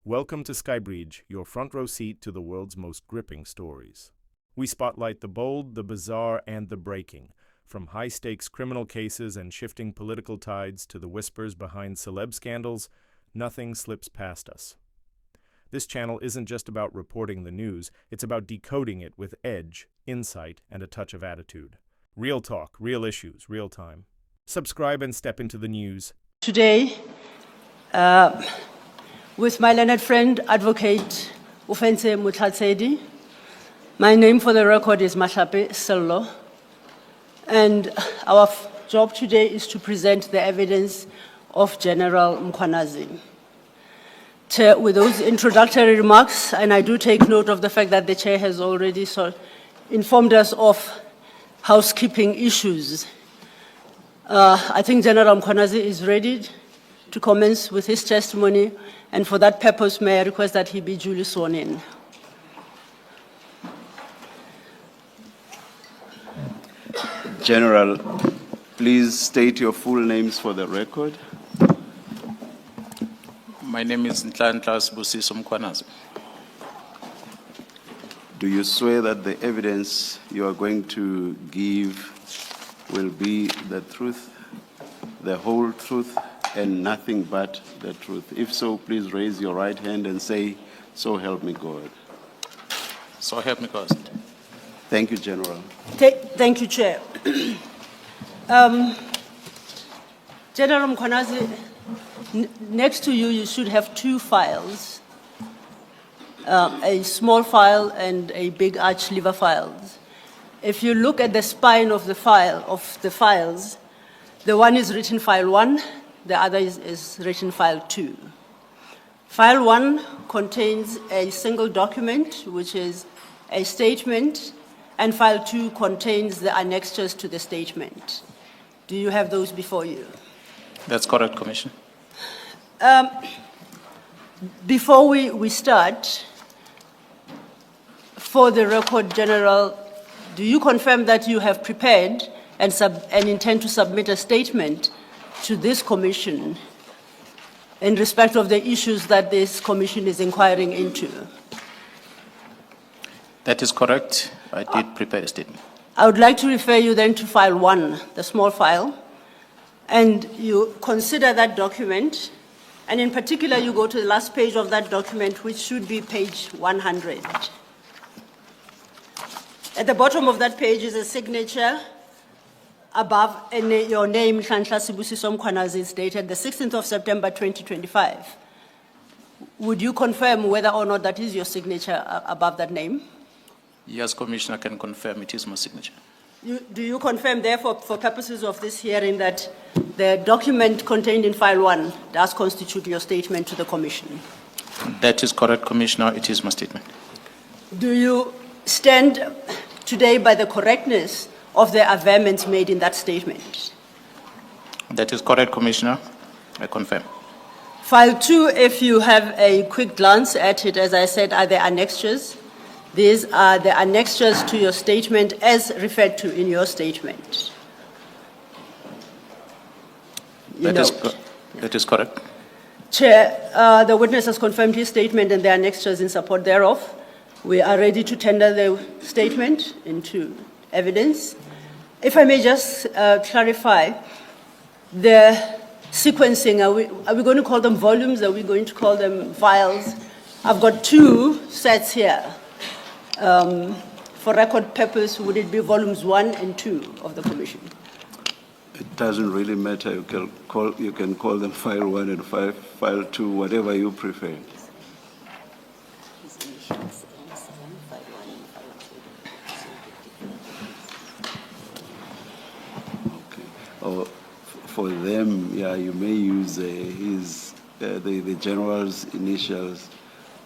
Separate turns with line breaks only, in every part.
Welcome to Skybriedge, your front row seat to the world's most gripping stories. We spotlight the bold, the bizarre, and the breaking, from high-stakes criminal cases and shifting political tides to the whispers behind celeb scandals. Nothing slips past us. This channel isn't just about reporting the news, it's about decoding it with edge, insight, and a touch of attitude. Real talk, real issues, real time. Subscribe and step into the news.
Today, with my learned friend, Advocate Lt.Gen Mkhwanazi. My name for the record is Mashape Sello, and our job today is to present the evidence of General Mkhwanazi. With those introductory remarks, and I do take note of the fact that the Chair has already informed us of housekeeping issues. I think General Mkhwanazi is ready to commence with his testimony, and for that purpose, may I request that he be duly sworn in.
General, please state your full names for the record.
My name is Lt.Gen Mkhwanazi.
Do you swear that the evidence you are going to give will be the truth, the whole truth, and nothing but the truth? If so, please raise your right hand and say, "So help me God."
So help me God.
Thank you, General.
Thank you, Chair. General Mkhwanazi, next to you, you should have two files, a small file and a big arch lever file. If you look at the spine of the files, the one is written file 1, the other is written file 2. File 1 contains a single document, which is a statement, and file 2 contains the annexures to the statement. Do you have those before you?
That's correct, Commissioner.
Before we start, for the record, General, do you confirm that you have prepared and intend to submit a statement to this commission in respect of the issues that this commission is inquiring into?
That is correct. I did prepare a statement.
I would like to refer you then to file 1, the small file, and you consider that document, and in particular you go to the last page of that document, which should be page 100. At the bottom of that page is a signature above, and your name, Lt.Gen Mkhwanazi, is dated the 16th of September 2025. Would you confirm whether or not that is your signature above that name?
Yes, Commissioner, I can confirm it is my signature.
Do you confirm, therefore, for purposes of this hearing, that the document contained in file 1 does constitute your statement to the Commission?
That is correct, Commissioner. It is my statement.
Do you stand today by the correctness of the averments made in that statement?
That is correct, Commissioner. I confirm.
File 2, if you have a quick glance at it, as I said, are the annexures. These are the annexures to your statement as referred to in your statement.
That is correct.
Chair, the witness has confirmed his statement and the annexures in support thereof. We are ready to tender the statement into evidence. If I may just clarify, the sequencing, are we going to call them volumes? Are we going to call them files? I've got 2 sets here. For record purpose, would it be volumes 1 and 2 of the commission?
It doesn't really matter. You can call them file 1 and file 2, whatever you prefer. Or for them, yeah, you may use the general's initials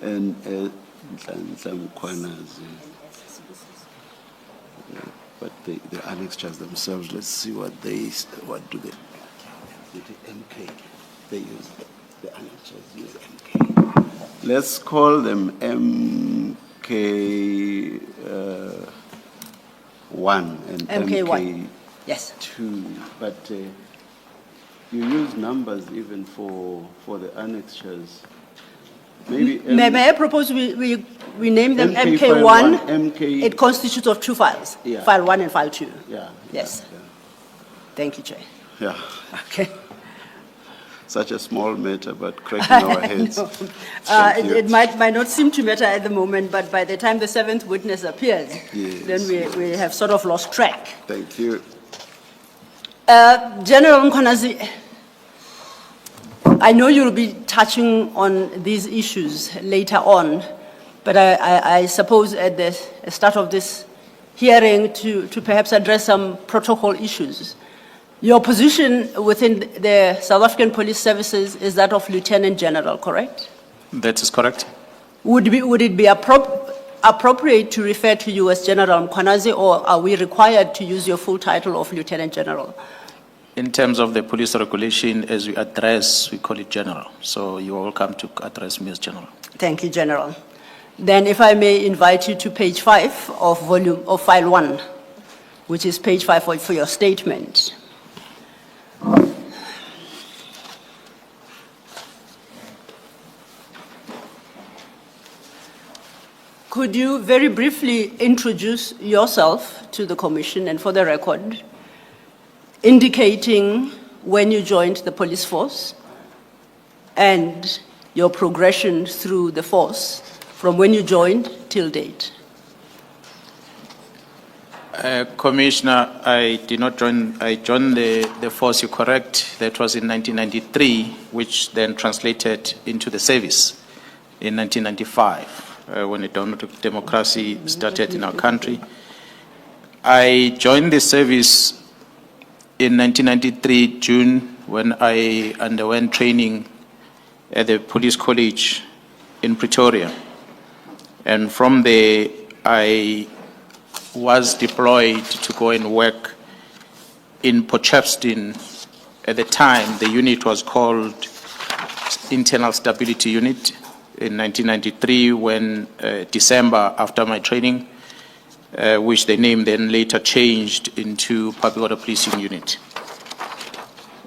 and Lt.Gen Mkhwanazi. But the annexures themselves, let's see what do they? The MK. They use the annexures use MK. Let's call them MK. 1 and
MK1. Yes.
2, but you use numbers even for the annexures. Maybe
May I propose we name them
MK
MK1?
file 1, MK
It constitutes of two files,
Yeah.
file 1 and file 2.
Yeah.
Yes. Thank you, Chair.
Yeah.
Okay.
Such a small matter, but cracking our heads.
No.
Thank you.
It might not seem to matter at the moment, but by the time the seventh witness appears,
Yes.
then we have sort of lost track.
Thank you.
General Mkhwanazi, I know you'll be touching on these issues later on, but I suppose at the start of this hearing to perhaps address some protocol issues. Your position within the South African Police Services is that of Lieutenant General, correct?
That is correct.
Would it be appropriate to refer to you as General Mkhwanazi, or are we required to use your full title of Lieutenant General?
In terms of the police regulation, as we address, we call it general. So you are welcome to address me as general.
Thank you, General. Then if I may invite you to page 5 of file 1, which is page 5 for your statement. Could you very briefly introduce yourself to the Commission and for the record, indicating when you joined the police force and your progression through the force from when you joined till date?
Commissioner, I did not join, I joined the force, you're correct. That was in 1993, which then translated into the service in 1995, when the democracy started in our country. I joined the service in 1993, June, when I underwent training at the police college in Pretoria. And from there, I was deployed to go and work in Potchefstroom. At the time, the unit was called Internal Stability Unit. In 1993, when December, after my training, which the name then later changed into Public Order Policing Unit.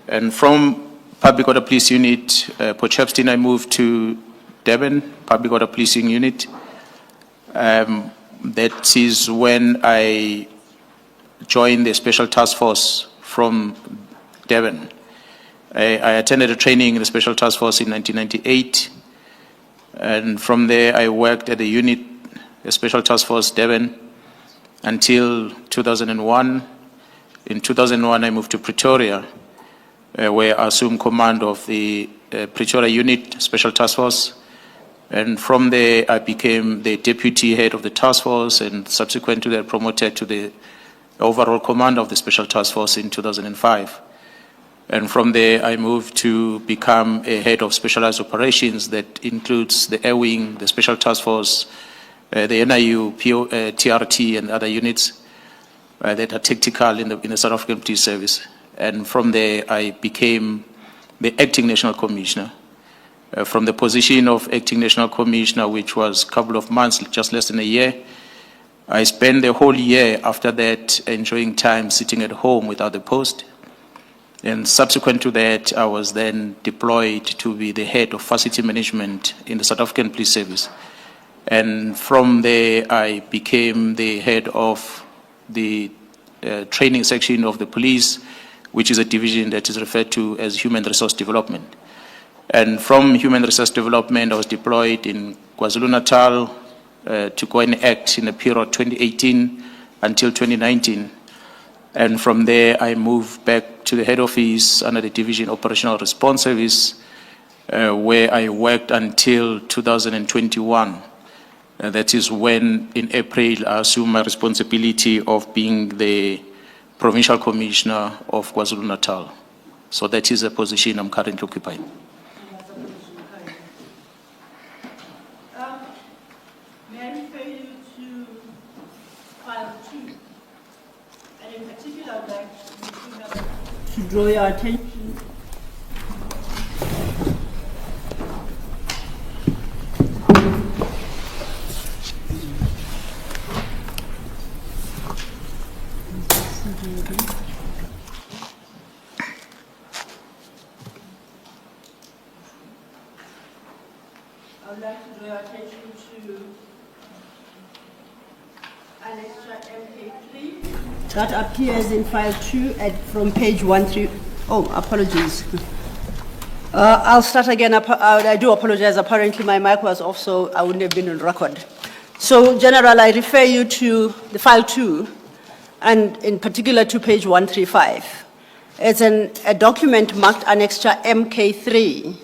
And from Public Order Police Unit, Potchefstroom, I moved to Durban, Public Order Policing Unit. That is when I joined the Special Task Force from Durban. I attended a training in the Special Task Force in 1998. And from there, I worked at the unit, the Special Task Force Durban, until 2001. In 2001, I moved to Pretoria, where I assumed command of the Pretoria unit, Special Task Force. And from there, I became the deputy head of the task force, and subsequent to that, promoted to the overall command of the Special Task Force in 2005. And from there, I moved to become a head of specialized operations that includes the Air Wing, the Special Task Force, the NIU, TRT, and other units that are tactical in the South African Police Service. And from there, I became the acting National Commissioner. From the position of acting National Commissioner, which was a couple of months, just less than a year, I spent the whole year after that enjoying time sitting at home without a post. And subsequent to that, I was then deployed to be the head of facility management in the South African Police Service. And from there, I became the head of the training section of the police, which is a division that is referred to as Human Resource Development. And from Human Resource Development, I was deployed in KwaZulu-Natal to go and act in the period 2018 until 2019. And from there, I moved back to the head office under the Division Operational Response Service, where I worked until 2021. That is when, in April, I assumed my responsibility of being the Provincial Commissioner of KwaZulu-Natal. So that is a position I'm currently occupying.
May I refer you to file 2? And in particular, I'd like to draw your attention. I would your attention to Annexure MK3 that appears in file 2 from page 1 through. Oh, apologies. I'll start again. I do apologize. Apparently, my mic was off, so I wouldn't have been on record. So, General, I refer you to the file 2, and in particular to page 135. It's a document marked Annexure MK3,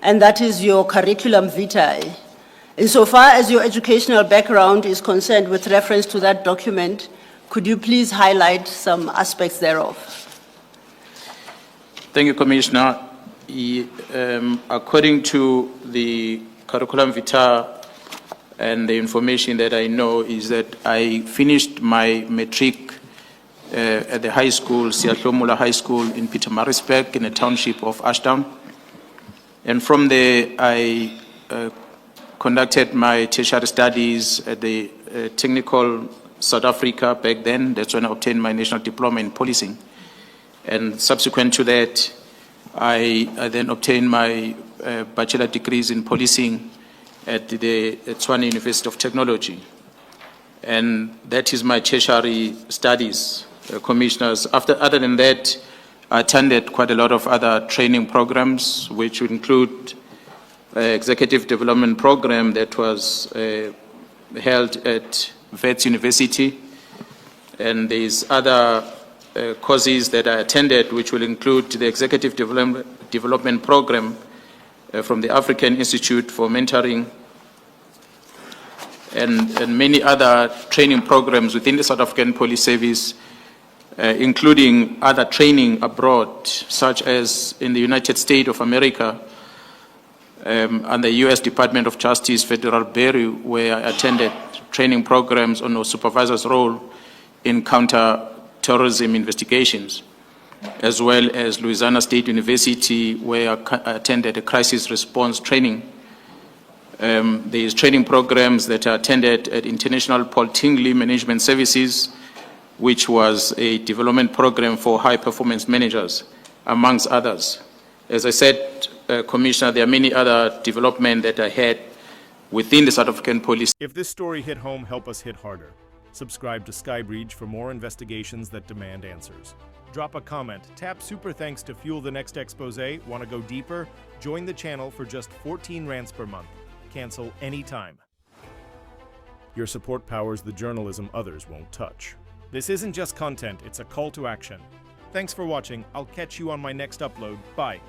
and that is your curriculum vitae. Insofar as your educational background is concerned with reference to that document, could you please highlight some aspects thereof?
Thank you, Commissioner. According to the curriculum vitae and the information that I know is that I finished my matric at the high school, Siyahlomula High School in Pietermaritzburg in the township of Ashdown. And from there, I conducted my tertiary studies at the Technical South Africa back then. That's when I obtained my national diploma in policing. And subsequent to that, I then obtained my bachelor degrees in policing at the Tshwane University of Technology. And that is my tertiary studies, Commissioners. Other than that, I attended quite a lot of other training programs, which would include executive development program that was held at Wits University. And there's other courses that I attended, which will include the executive development program from the African Institute for Mentoring and many other training programs within the South African Police Service, including other training abroad, such as in the United States of America and the U.S. Department of Justice Federal Bureau, where I attended training programs on a supervisor's role in counter-terrorism investigations, as well as Louisiana State University, where I attended a crisis response training. There is training programs that I attended at International Paul Tingley Management Services, which was a development program for high-performance managers, amongst others. As I said, Commissioner, there are many other developments that I had within the South African Police.
If this story hit home, help us hit harder. Subscribe to Skybriedge for more investigations that demand answers. Drop a comment, tap super thanks to fuel the next expose. Want to go deeper? Join the channel for just 14 rands per month. Cancel anytime. Your support powers the journalism others won't touch. This isn't just content, it's a call to action. Thanks for watching. I'll catch you on my next upload. Bye.